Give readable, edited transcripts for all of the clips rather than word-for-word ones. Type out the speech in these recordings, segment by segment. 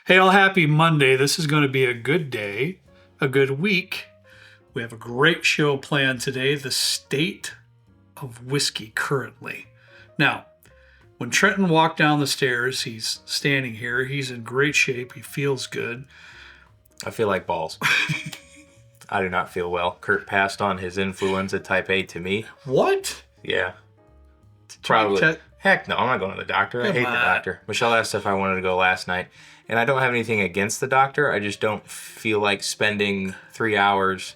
Hey, all happy Monday. This is going to be a good day, a good week. We have a great show planned today, the state of whiskey currently. Now, when Trenton walked down the stairs, he's standing here. He's in great shape. He feels good. I feel like balls. I do not feel well. Kurt passed on his influenza type A to me. What? Yeah. Probably. Heck no, I'm not going to the doctor. I hate the doctor. Michelle asked if I wanted to go last night. And I don't have anything against the doctor. I just don't feel like spending 3 hours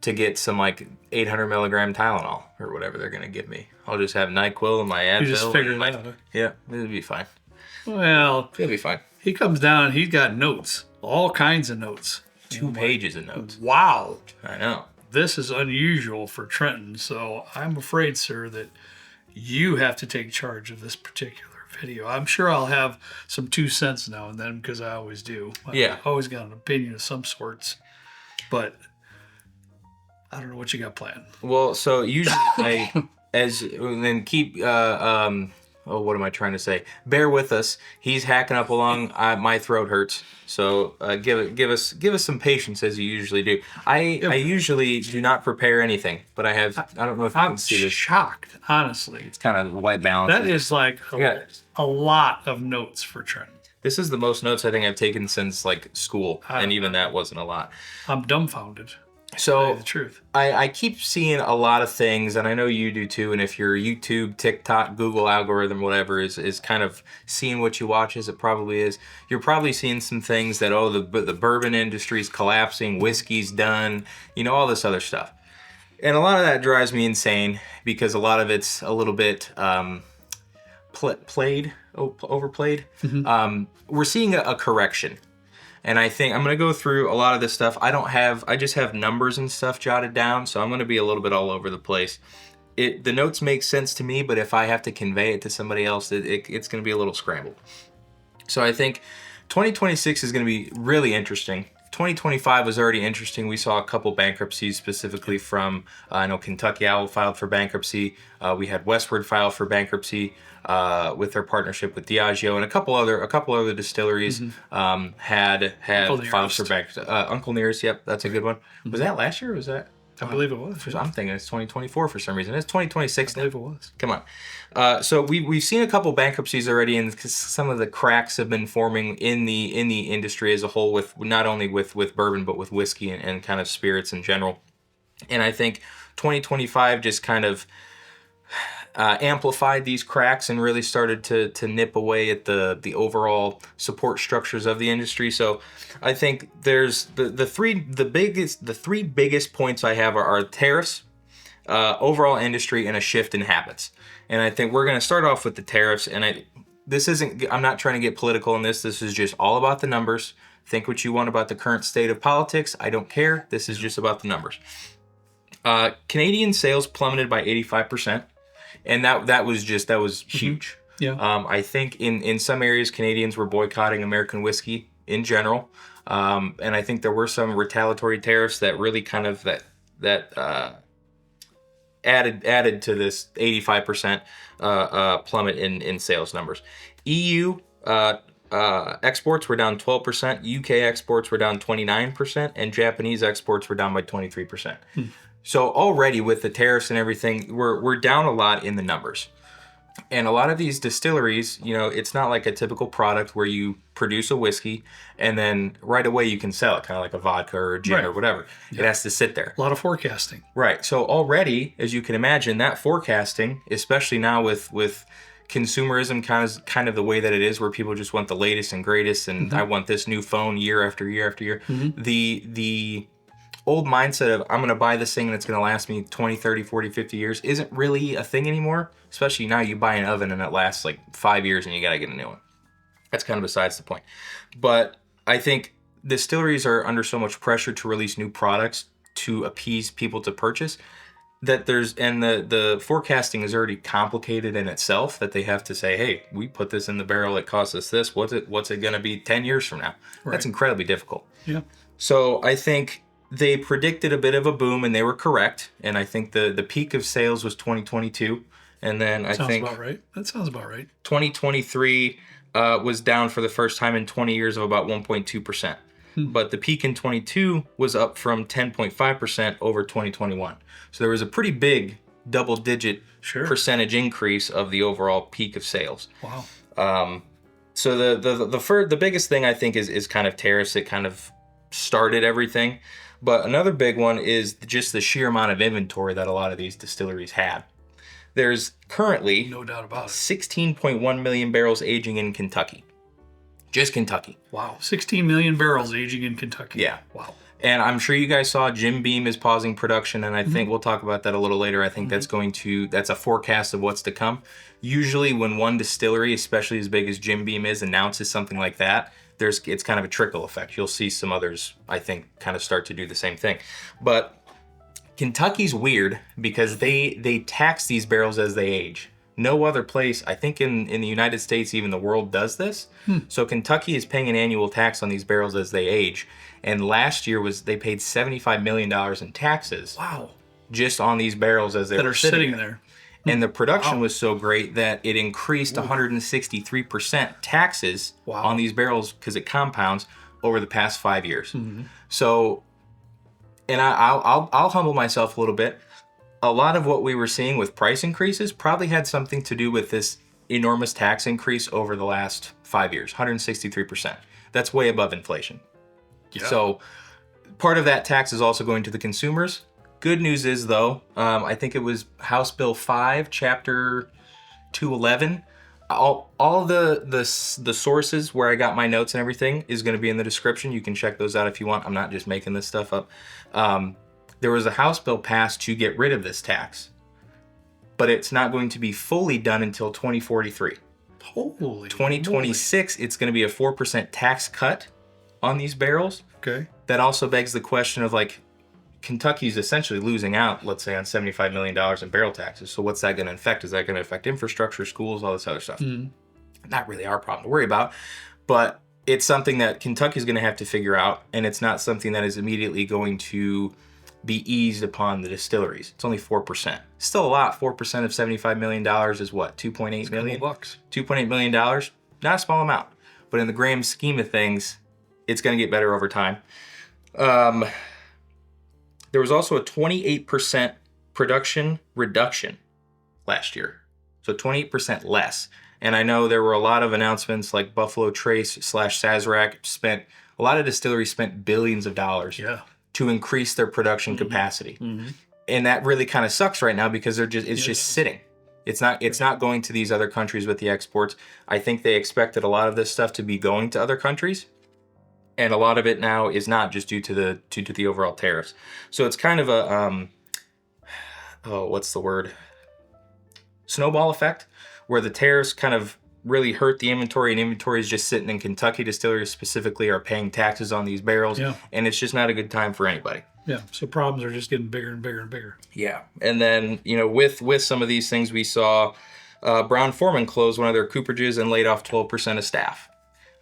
to get some like 800 milligram Tylenol or whatever they're going to give me. I'll just have NyQuil and my Advil. You just figured it out. Yeah, it'll be fine. Well, it'll be fine. He comes down, he's got notes, all kinds of notes. 2 pages of notes. Wow. I know. This is unusual for Trenton, so I'm afraid, sir, that you have to take charge of this particular video. I'm sure I'll have some 2 cents now and then because I always do. Yeah. I've always got an opinion of some sorts, but I don't know what you got planned. Well, so usually what am I trying to say? Bear with us. He's hacking up along. My throat hurts. So give us some patience as you usually do. I usually do not prepare anything, but I don't know if you can see this. Shocked, honestly. It's kind of white balance. That is like a lot of notes for Trenton. This is the most notes I think I've taken since like school, and even that wasn't a lot. I'm dumbfounded. So the truth. I keep seeing a lot of things, and I know you do too. And if your YouTube, TikTok, Google algorithm, whatever is kind of seeing what you watch, as it probably is, you're probably seeing some things that the bourbon industry's collapsing, whiskey's done, all this other stuff. And a lot of that drives me insane because a lot of it's a little bit overplayed. Mm-hmm. We're seeing a correction. And I think I'm going to go through a lot of this stuff. I just have numbers and stuff jotted down, so I'm going to be a little bit all over the place. The notes make sense to me, but if I have to convey it to somebody else, it's going to be a little scrambled. So I think 2026 is going to be really interesting. 2025 was already interesting. We saw a couple bankruptcies specifically from, I know Kentucky Owl filed for bankruptcy. We had Westward file for bankruptcy with their partnership with Diageo, and a couple other distilleries had filed for bankruptcy. Uncle Nearest, yep, that's a good one. Mm-hmm. Was that last year or was that? I believe it was. I'm thinking it's 2024 for some reason. It's 2026 now. I believe it was. Come on. So we've seen a couple bankruptcies already, and some of the cracks have been forming in the industry as a whole, with not only with bourbon but with whiskey and kind of spirits in general. And I think 2025 just kind of amplified these cracks and really started to nip away at the overall support structures of the industry. So I think there's the three biggest points I have are tariffs, overall industry, and a shift in habits. And I think we're going to start off with the tariffs. And I'm not trying to get political in this. This is just all about the numbers. Think what you want about the current state of politics. I don't care. This is just about the numbers. Canadian sales plummeted by 85%. And that was huge. Yeah. I think in some areas Canadians were boycotting American whiskey in general, and I think there were some retaliatory tariffs that really kind of added to this 85% plummet in sales numbers. EU exports were down 12%, UK exports were down 29%, and Japanese exports were down by 23%. So already with the tariffs and everything, we're down a lot in the numbers. And a lot of these distilleries, it's not like a typical product where you produce a whiskey and then right away you can sell it, kind of like a vodka or a gin or whatever. Yeah. It has to sit there. A lot of forecasting. Right. So already, as you can imagine, that forecasting, especially now with consumerism kind of the way that it is, where people just want the latest and greatest, and I want this new phone year after year after year. Mm-hmm. The old mindset of I'm going to buy this thing and it's going to last me 20, 30, 40, 50 years isn't really a thing anymore. Especially now you buy an oven and it lasts like 5 years and you got to get a new one. That's kind of besides the point. But I think distilleries are under so much pressure to release new products to appease people to purchase that the forecasting is already complicated in itself, that they have to say, hey, we put this in the barrel, it costs us this. What's it going to be 10 years from now? Right. That's incredibly difficult. Yeah. So I think they predicted a bit of a boom, and they were correct. And I think the peak of sales was 2022. And then I think... That sounds about right. 2023 was down for the first time in 20 years of about 1.2%. But the peak in 22 was up from 10.5% over 2021. So there was a pretty big double-digit percentage increase of the overall peak of sales. Wow. So the biggest thing I think is kind of tariffs. It kind of started everything. But another big one is just the sheer amount of inventory that a lot of these distilleries had. There's currently No doubt about it. 16.1 million barrels aging in Kentucky. Just Kentucky. Wow. 16 million barrels aging in Kentucky. Yeah. Wow. And I'm sure you guys saw Jim Beam is pausing production, and I think we'll talk about that a little later. I think that's a forecast of what's to come. Usually when one distillery, especially as big as Jim Beam is, announces something like that, it's kind of a trickle effect. You'll see some others, I think, kind of start to do the same thing. But Kentucky's weird because they tax these barrels as they age. No other place, I think in the United States, even the world, does this. So Kentucky is paying an annual tax on these barrels as they age. And last year they paid $75 million in taxes. Wow. Just on these barrels as they were sitting there. And the production was so great that it increased 163% taxes on these barrels because it compounds over the past 5 years. So, and I'll humble myself a little bit. A lot of what we were seeing with price increases probably had something to do with this enormous tax increase over the last 5 years, 163%. That's way above inflation. Yeah. So part of that tax is also going to the consumers. Good news is, though, I think it was House Bill 5, Chapter 211. All the sources where I got my notes and everything is going to be in the description. You can check those out if you want. I'm not just making this stuff up. There was a House bill passed to get rid of this tax, but it's not going to be fully done until 2043. Holy 2026, it's going to be a 4% tax cut on these barrels. Okay. That also begs the question of, like, Kentucky's essentially losing out, let's say, on $75 million in barrel taxes. So what's that going to affect? Is that going to affect infrastructure, schools, all this other stuff? Not really our problem to worry about, but it's something that Kentucky's going to have to figure out, and it's not something that is immediately going to be eased upon the distilleries. It's only 4%. Still a lot. 4% of $75 million is what? $2.8 million? $2.8 million. Not a small amount. But in the grand scheme of things, it's going to get better over time. There was also a 28% production reduction last year. So 28% less. And I know there were a lot of announcements like Buffalo Trace / Sazerac a lot of distilleries spent billions of dollars to increase their production capacity. And that really kind of sucks right now because it's just sitting. It's not going to these other countries with the exports. I think they expected a lot of this stuff to be going to other countries. And a lot of it now is not, just due to the overall tariffs. So it's kind of a what's the word? Snowball effect, where the tariffs kind of really hurt the inventory, and inventory is just sitting in Kentucky. Distilleries specifically are paying taxes on these barrels, and it's just not a good time for anybody. Yeah, so problems are just getting bigger and bigger and bigger. Yeah, and then, with some of these things, we saw Brown-Forman close one of their cooperages and laid off 12% of staff.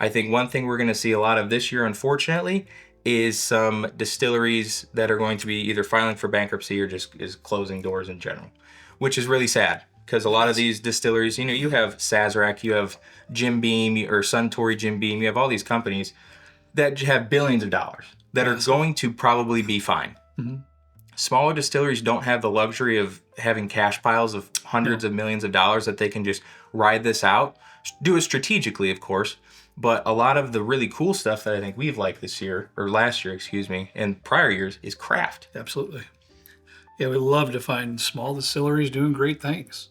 I think one thing we're going to see a lot of this year, unfortunately, is some distilleries that are going to be either filing for bankruptcy or just is closing doors in general, which is really sad because a lot of these distilleries, you have Sazerac, you have Jim Beam or Suntory Jim Beam, you have all these companies that have billions of dollars that are going to probably be fine. Smaller distilleries don't have the luxury of having cash piles of hundreds of millions of dollars that they can just ride this out. Do it strategically, of course. But a lot of the really cool stuff that I think we've liked this year, or last year, and prior years, is craft. Absolutely. Yeah, we love to find small distilleries doing great things.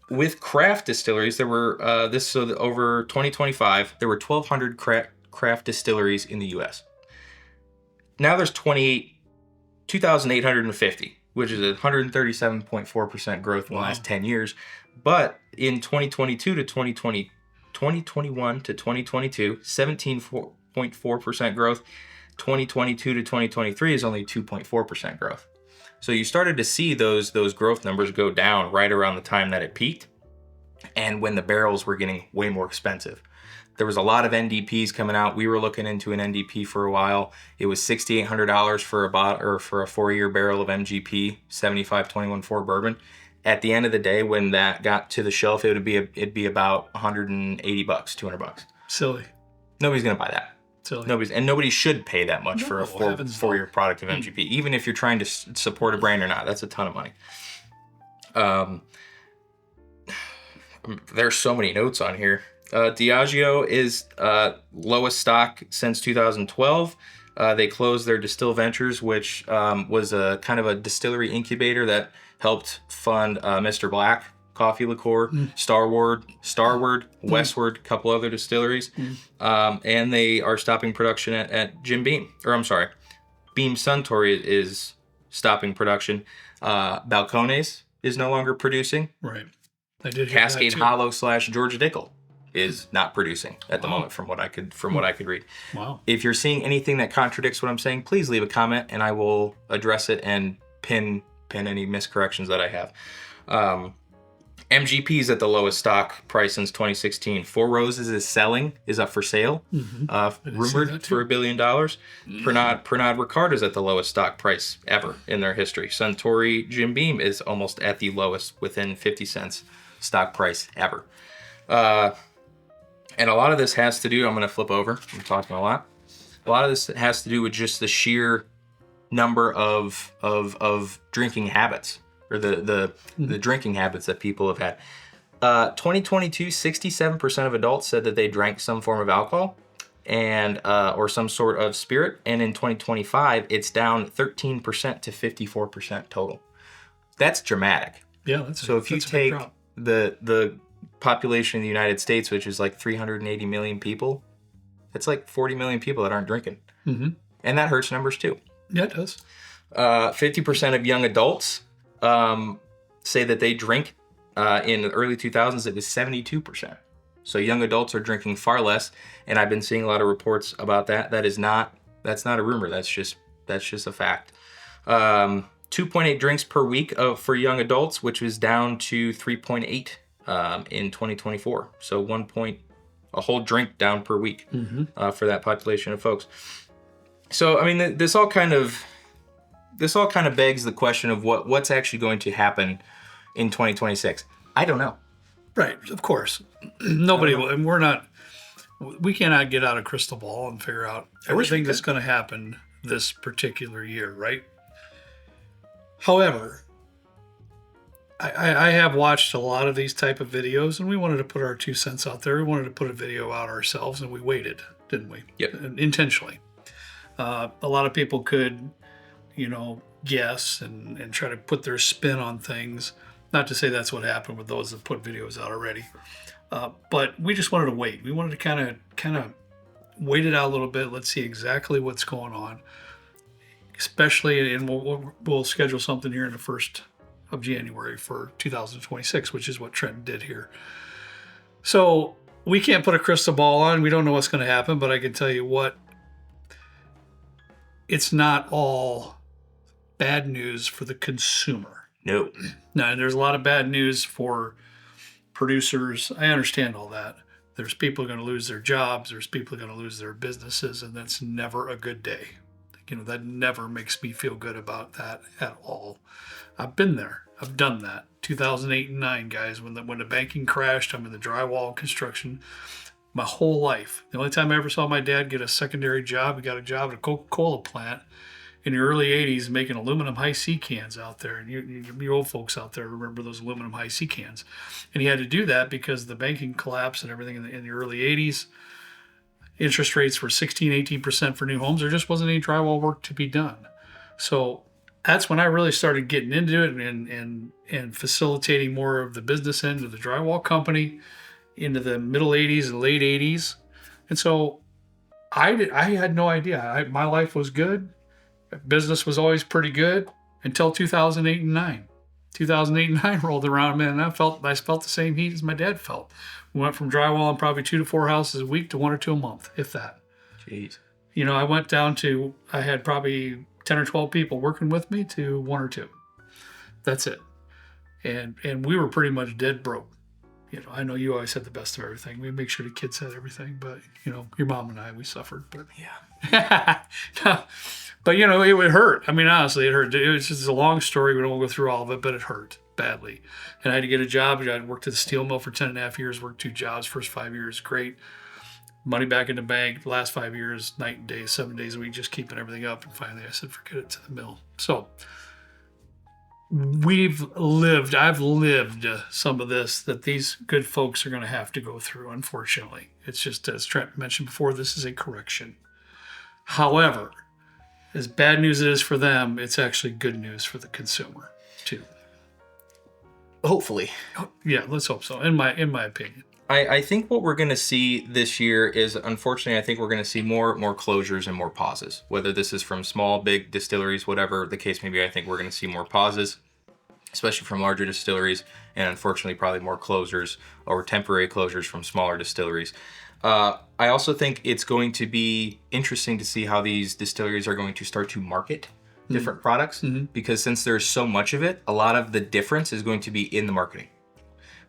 With craft distilleries, there were, over 2025, there were 1,200 craft distilleries in the U.S. Now there's 2,850, which is 137.4% growth in the last 10 years. But in 2021 to 2022, 17.4% growth. 2022 to 2023 is only 2.4% growth. So you started to see those growth numbers go down right around the time that it peaked, and when the barrels were getting way more expensive. There was a lot of NDPs coming out. We were looking into an NDP for a while. It was $6,800 for a 4-year barrel of MGP 75 21-4 bourbon. at the end of the day, when that got to the shelf, it'd be about $180, $200. Silly. Nobody's gonna buy that. Silly. Nobody should pay that much for a four-year product of MGP, even if you're trying to support a brand or not. That's a ton of money. There's so many notes on here. Diageo is lowest stock since 2012. They closed their Distill Ventures, which was a kind of a distillery incubator that helped fund Mr. Black coffee liqueur, Starward, Westward, a couple other distilleries. And they are stopping production at Jim Beam. Beam Suntory is stopping production. Balcones is no longer producing. Right. I did hear Cascade that too. Hollow / Georgia Dickel is not producing at the moment, from what I could read. Wow. If you're seeing anything that contradicts what I'm saying, please leave a comment and I will address it and pin any miscorrections that I have. MGP is at the lowest stock price since 2016. Four Roses is up for sale, rumored for $1 billion. Pernod Ricard is at the lowest stock price ever in their history. Suntory Jim Beam is almost at the lowest, within 50 cents stock price ever. And a lot of this has to do, I'm going to flip over, I'm talking a lot. A lot of this has to do with just the sheer number of drinking habits, or the drinking habits that people have had. 2022, 67% of adults said that they drank some form of alcohol and or some sort of spirit. And in 2025, it's down 13% to 54% total. That's dramatic. Yeah, if you take the population of the United States, which is like 380 million people, it's like 40 million people that aren't drinking. And that hurts numbers too. Yeah, it does. 50% of young adults say that they drink. In the early 2000s, it was 72%. So young adults are drinking far less, and I've been seeing a lot of reports about that. That's not a rumor. That's just a fact. 2.8 drinks per week for young adults, which was down to 3.8 in 2024. So a whole drink down per week for that population of folks. So I mean, this all kind of begs the question of what's actually going to happen in 2026. I don't know. Right, of course. Nobody will, and we cannot get out a crystal ball and figure out everything that's going to happen this particular year, right? However, I have watched a lot of these type of videos, and we wanted to put our 2 cents out there. We wanted to put a video out ourselves, and we waited, didn't we? Yep. Intentionally. A lot of people could, guess and try to put their spin on things. Not to say that's what happened with those that put videos out already. But we just wanted to wait. We wanted to kind of wait it out a little bit. Let's see exactly what's going on. Especially, and we'll schedule something here in the 1st of January for 2026, which is what Trenton did here. So we can't put a crystal ball on. We don't know what's going to happen, but I can tell you what, it's not all bad news for the consumer. No. Now, there's a lot of bad news for producers. I understand all that. There's people going to lose their jobs. There's people going to lose their businesses, and that's never a good day. That never makes me feel good about that at all. I've been there. I've done that. 2008 and 9, guys, when the banking crashed, I'm in the drywall construction my whole life. The only time I ever saw my dad get a secondary job, he got a job at a Coca-Cola plant in the early 80s making aluminum high-C cans out there. And you old folks out there remember those aluminum high-C cans. And he had to do that because the banking collapse and everything in the early 80s. Interest rates were 16, 18% for new homes. There just wasn't any drywall work to be done. So that's when I really started getting into it and facilitating more of the business end of the drywall company into the middle 80s and late 80s. And so I had no idea. My life was good. Business was always pretty good until 2008 and 9. 2008 and 9 rolled around, man, and I felt the same heat as my dad felt. We went from drywall and probably 2 to 4 houses a week to 1 or 2 a month, if that. Jeez. I went down to, I had probably 10 or 12 people working with me to 1 or 2. That's it. And we were pretty much dead broke. I know you always had the best of everything. We make sure the kids had everything, but your mom and I, we suffered. But yeah. But it would hurt. I mean, honestly, it hurt. It was just a long story. We don't go through all of it, but it hurt. badly. And I had to get a job. I worked at the steel mill for 10.5 years, worked 2 jobs, first 5 years, great. Money back in the bank, the last 5 years, night and day, 7 days a week, just keeping everything up. And finally I said, forget it, to the mill. So I've lived some of this that these good folks are going to have to go through, unfortunately. It's just, as Trent mentioned before, this is a correction. However, as bad news it is for them, it's actually good news for the consumer too. Hopefully. Yeah, let's hope so, in my opinion. I think what we're going to see this year is, unfortunately, I think we're going to see more closures and more pauses. Whether this is from small, big distilleries, whatever the case may be, I think we're going to see more pauses, especially from larger distilleries, and unfortunately probably more closures or temporary closures from smaller distilleries. I also think it's going to be interesting to see how these distilleries are going to start to market different products, because since there's so much of it, a lot of the difference is going to be in the marketing.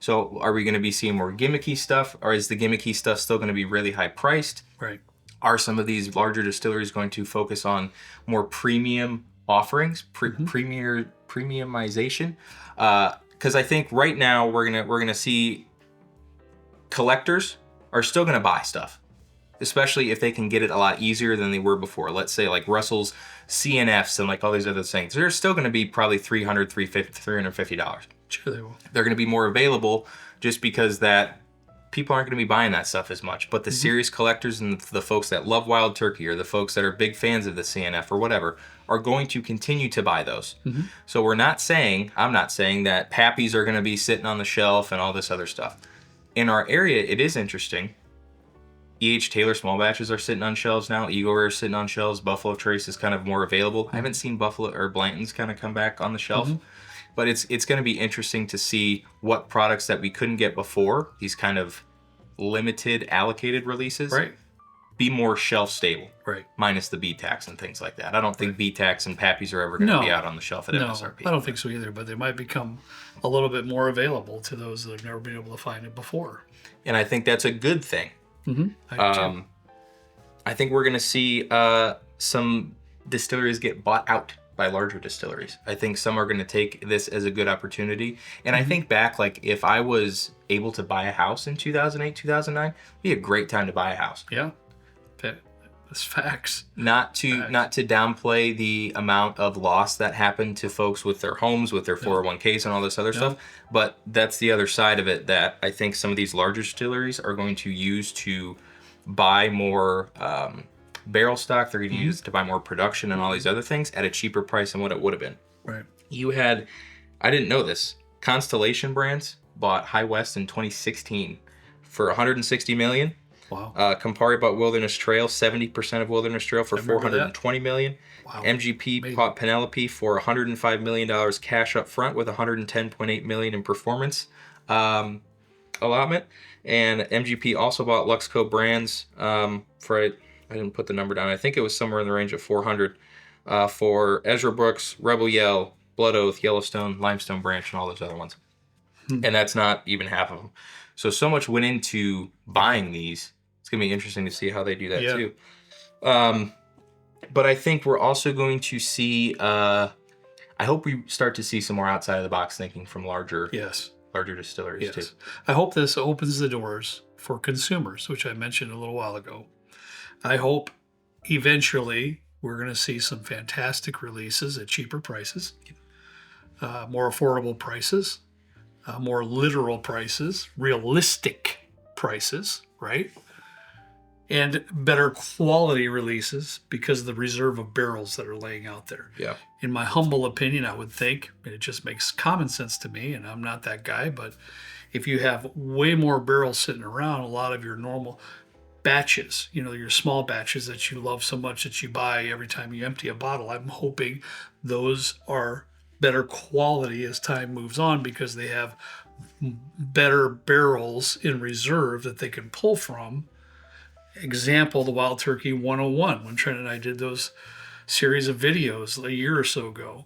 So are we going to be seeing more gimmicky stuff, or is the gimmicky stuff still going to be really high priced? Right. Are some of these larger distilleries going to focus on more premium offerings, premiumization? Because I think right now we're gonna see collectors are still gonna buy stuff, especially if they can get it a lot easier than they were before. Let's say like Russell's CNFs and like all these other things. They're still gonna be probably $300, $350. Sure they will. They're going to be more available just because that people aren't going to be buying that stuff as much. But the serious collectors and the folks that love wild turkey, or the folks that are big fans of the CNF or whatever, are going to continue to buy those. So I'm not saying that Pappies are going to be sitting on the shelf and all this other stuff. In our area, it is interesting. E.H. Taylor small batches are sitting on shelves now. Eagle Rare is sitting on shelves. Buffalo Trace is kind of more available. I haven't seen Buffalo or Blanton's kind of come back on the shelf. But it's going to be interesting to see what products that we couldn't get before, these kind of limited allocated releases, be more shelf stable, minus the B-Tax and things like that. I don't think B-Tax and Pappies are ever going to be out on the shelf at MSRP. I don't think so either, but they might become a little bit more available to those that have never been able to find it before. And I think that's a good thing. I think we're going to see some distilleries get bought out by larger distilleries. I think some are going to take this as a good opportunity. And I think back, like if I was able to buy a house in 2008, 2009, it'd be a great time to buy a house. Yeah. That's facts. Not to downplay the amount of loss that happened to folks with their homes, with their 401ks and all this other stuff. But that's the other side of it that I think some of these larger distilleries are going to use to buy more barrel stock. They're going to use to buy more production and all these other things at a cheaper price than what it would have been. Right. You had, I didn't know this, Constellation Brands bought High West in 2016 for $160 million. Wow. Campari bought Wilderness Trail, 70% of Wilderness Trail for $420 million. Wow. MGP bought Penelope for $105 million cash up front with $110.8 million in performance allotment. And MGP also bought Luxco Brands for, I didn't put the number down, I think it was somewhere in the range of 400 for Ezra Brooks, Rebel Yell, Blood Oath, Yellowstone, Limestone Branch, and all those other ones. And that's not even half of them. So much went into buying these. It's going to be interesting to see how they do that too. But I think we're also going to see, I hope we start to see some more outside of the box thinking from larger distilleries too. I hope this opens the doors for consumers, which I mentioned a little while ago. I hope eventually we're going to see some fantastic releases at cheaper prices, more affordable prices, more literal prices, realistic prices, right? And better quality releases because of the reserve of barrels that are laying out there. Yeah. In my humble opinion, I would think, and it just makes common sense to me, and I'm not that guy, but if you have way more barrels sitting around, a lot of your normal batches, your small batches that you love so much that you buy every time you empty a bottle, I'm hoping those are better quality as time moves on because they have better barrels in reserve that they can pull from. Example, the Wild Turkey 101, when Trent and I did those series of videos a year or so ago,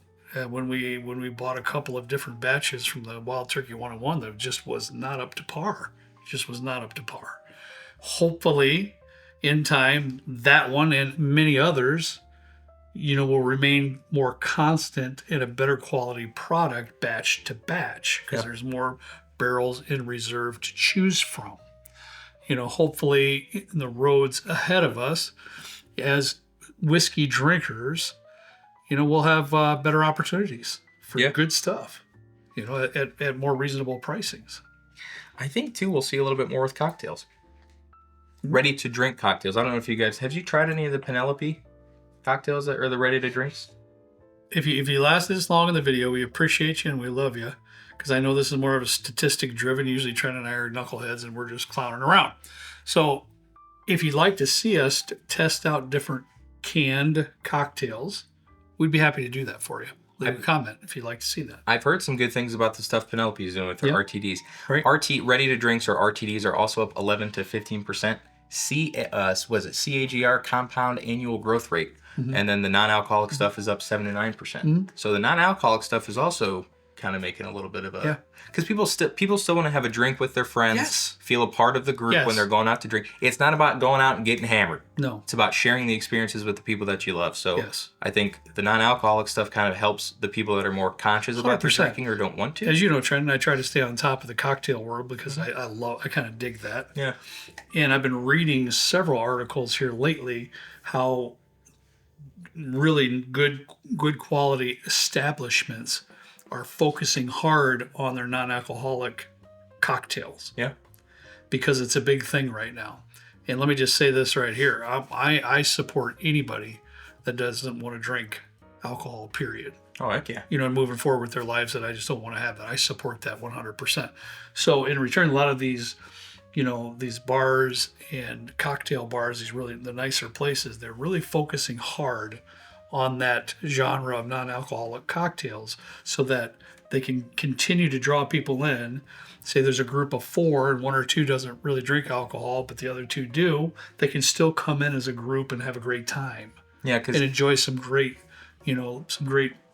when we bought a couple of different batches from the Wild Turkey 101 that just was not up to par. Hopefully, in time, that one and many others will remain more constant and a better quality product batch to batch because there's more barrels in reserve to choose from. Hopefully in the roads ahead of us as whiskey drinkers, we'll have better opportunities for good stuff, at more reasonable pricings. I think too, we'll see a little bit more with cocktails. Ready to drink cocktails. I don't know if you guys, have you tried any of the Penelope cocktails that are the ready to drinks? If you lasted this long in the video, we appreciate you and we love you, because I know this is more of a statistic driven. Usually Trent and I are knuckleheads and we're just clowning around. So if you'd like to see us test out different canned cocktails, we'd be happy to do that for you. Leave a comment if you'd like to see that. I've heard some good things about the stuff Penelope's doing with their RTDs. Right. Ready to drinks or RTDs are also up 11 to 15%. CAGR, compound annual growth rate. And then the non-alcoholic stuff is up 7 to 9%. So the non-alcoholic stuff is also kind of making a little bit of a... Because people still want to have a drink with their friends, feel a part of the group when they're going out to drink. It's not about going out and getting hammered. No. It's about sharing the experiences with the people that you love. So I think the non-alcoholic stuff kind of helps the people that are more conscious about their drinking or don't want to. As you know, Trent, I try to stay on top of the cocktail world because I kind of dig that. Yeah. And I've been reading several articles here lately how really good quality establishments are focusing hard on their non-alcoholic cocktails. Yeah. Because it's a big thing right now. And let me just say this right here. I support anybody that doesn't want to drink alcohol, period. Oh, heck yeah. And moving forward with their lives that I just don't want to have that. I support that 100%. So in return, a lot of these, these bars and cocktail bars, the nicer places, they're really focusing hard on that genre of non-alcoholic cocktails so that they can continue to draw people in. Say there's a group of 4 and 1 or 2 doesn't really drink alcohol, but the other 2 do. They can still come in as a group and have a great time. Yeah, and enjoy some great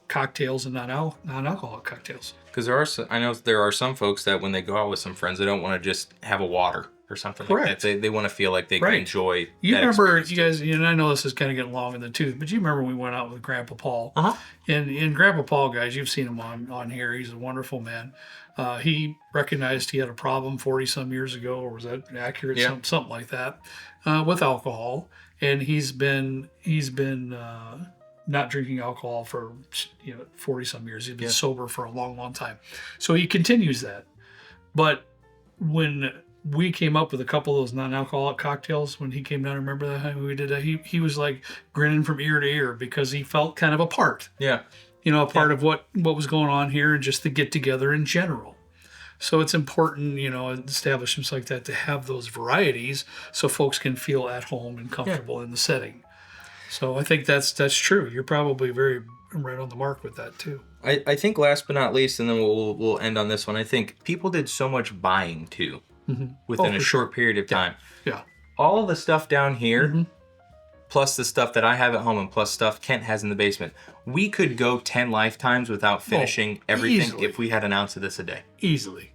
cocktails and non-alcoholic cocktails. Because I know there are some folks that when they go out with some friends, they don't want to just have a water or something like that. They want to feel like they can enjoy. You remember, you guys, and I know this is kind of getting long in the tooth, but you remember when we went out with Grandpa Paul. And Grandpa Paul, guys, you've seen him on here. He's a wonderful man. He recognized he had a problem 40-some years ago, or was that accurate? Something like that, with alcohol. And he's been not drinking alcohol for 40-some years. He's been sober for a long, long time. So he continues that. But when we came up with a couple of those non-alcoholic cocktails, when he came down, remember that time we did that? He was like grinning from ear to ear because he felt kind of a part. Yeah. A part of what was going on here and just the get together in general. So it's important, in establishments like that to have those varieties so folks can feel at home and comfortable in the setting. So I think that's true. You're probably very right on the mark with that too. I think last but not least, and then we'll end on this one, I think people did so much buying too within a short period of time. Yeah. All of the stuff down here, plus the stuff that I have at home and plus stuff Kent has in the basement, we could go 10 lifetimes without finishing everything easily. If we had an ounce of this a day. Easily.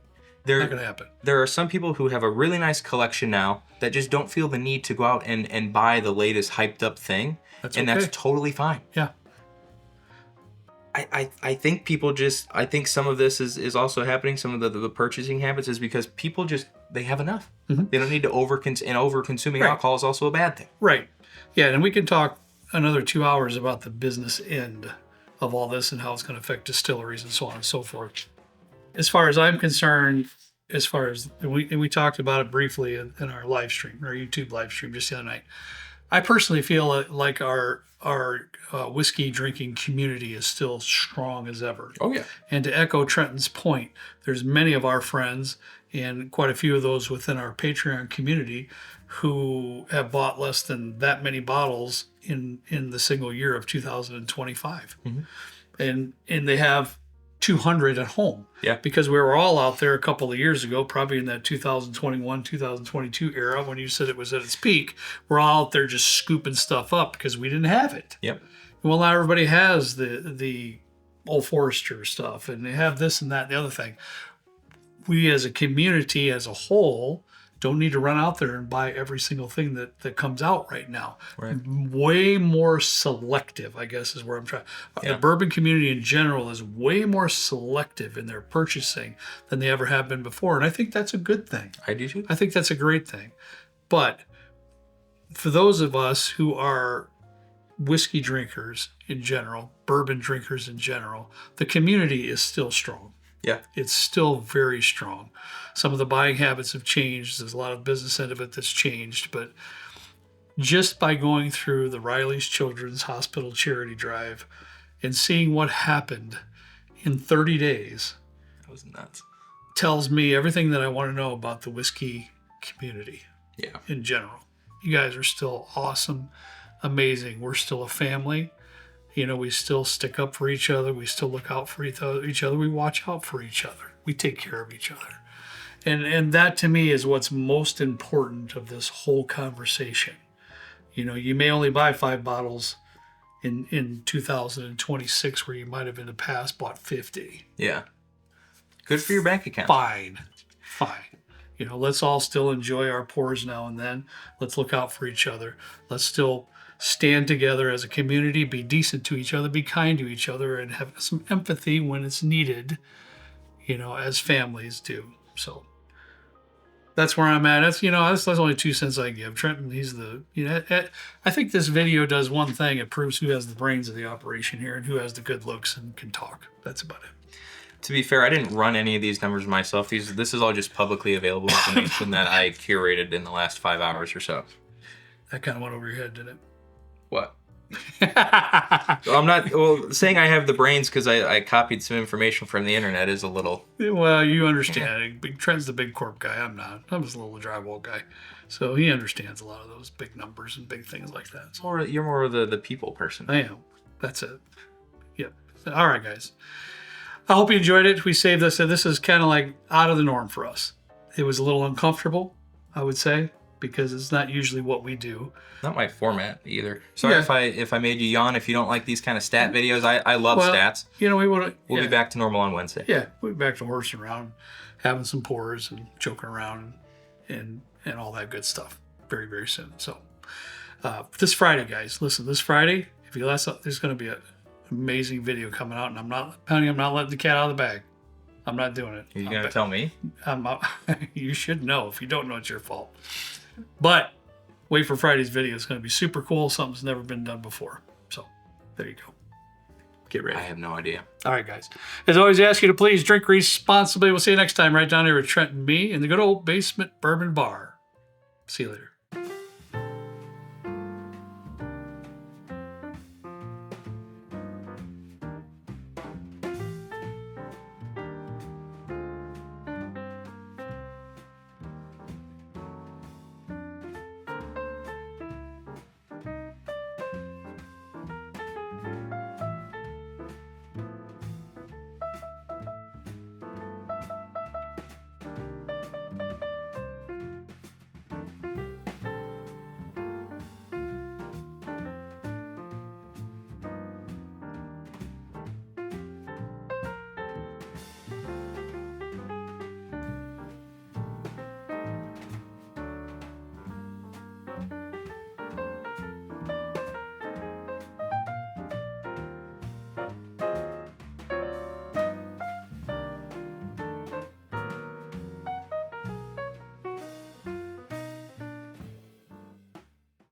Not going to happen. There are some people who have a really nice collection now that just don't feel the need to go out and buy the latest hyped up thing. That's totally fine. Yeah. I think I think some of this is also happening. Some of the purchasing habits is because people they have enough. They don't need to over-consuming alcohol is also a bad thing. Right. Yeah, and we can talk another 2 hours about the business end of all this and how it's going to affect distilleries and so on and so forth. As far as I'm concerned, we talked about it briefly in our live stream, our YouTube live stream just the other night. I personally feel like our whiskey drinking community is still strong as ever. Oh, yeah. And to echo Trenton's point, there's many of our friends and quite a few of those within our Patreon community who have bought less than that many bottles in the single year of 2025. And they have 200 at home. Yeah. Because we were all out there a couple of years ago, probably in that 2021, 2022 era when you said it was at its peak. We're all out there just scooping stuff up because we didn't have it. Yep. Well, not everybody has the Old Forester stuff, and they have this and that and the other thing. We as a community as a whole don't need to run out there and buy every single thing that comes out right now. Right. Way more selective, I guess, is where I'm trying. The bourbon community in general is way more selective in their purchasing than they ever have been before. And I think that's a good thing. I do too. I think that's a great thing. But for those of us who are whiskey drinkers in general, bourbon drinkers in general, the community is still strong. Yeah. It's still very strong. Some of the buying habits have changed. There's a lot of business end of it that's changed. But just by going through the Riley's Children's Hospital charity drive and seeing what happened in 30 days, That was nuts. tells me everything that I want to know about the whiskey community in general. You guys are still awesome, amazing. We're still a family. You know, we still stick up for each other. We still look out for each other. We watch out for each other. We take care of each other. And that to me is what's most important of this whole conversation. You know, you may only buy 5 bottles in 2026 where you might have in the past bought 50. Yeah. Good for your bank account. Fine. You know, let's all still enjoy our pours now and then. Let's look out for each other. Let's still stand together as a community, be decent to each other, be kind to each other, and have some empathy when it's needed, you know, as families do. So that's where I'm at. That's only 2 cents I give. Trenton, I think this video does one thing. It proves who has the brains of the operation here and who has the good looks and can talk. That's about it. To be fair, I didn't run any of these numbers myself. This is all just publicly available information that I curated in the last 5 hours or so. That kind of went over your head, didn't it? What? I'm not saying I have the brains because I copied some information from the internet is a little. Well, you understand. Trent's the big corp guy. I'm not. I'm just a little drywall guy. So he understands a lot of those big numbers and big things like that. So You're more of the people person. I am. That's it. Yep. All right, guys. I hope you enjoyed it. We saved this. This is kind of like out of the norm for us. It was a little uncomfortable, I would say, because it's not usually what we do. Not my format either. Sorry if I made you yawn. If you don't like these kind of stat videos, I love stats. You know, we'll be back to normal on Wednesday. Yeah, we'll be back to horsing around, having some pours and joking around and all that good stuff very, very soon. So this Friday, guys, listen, this Friday, if you last up, there's going to be an amazing video coming out, and I'm not letting the cat out of the bag. I'm not doing it. You're going to tell me? You should know. If you don't know, it's your fault. But wait for Friday's video. It's going to be super cool. Something's never been done before. So there you go. Get ready. I have no idea. All right, guys. As always, I ask you to please drink responsibly. We'll see you next time right down here with Trent and me in the good old basement bourbon bar. See you later.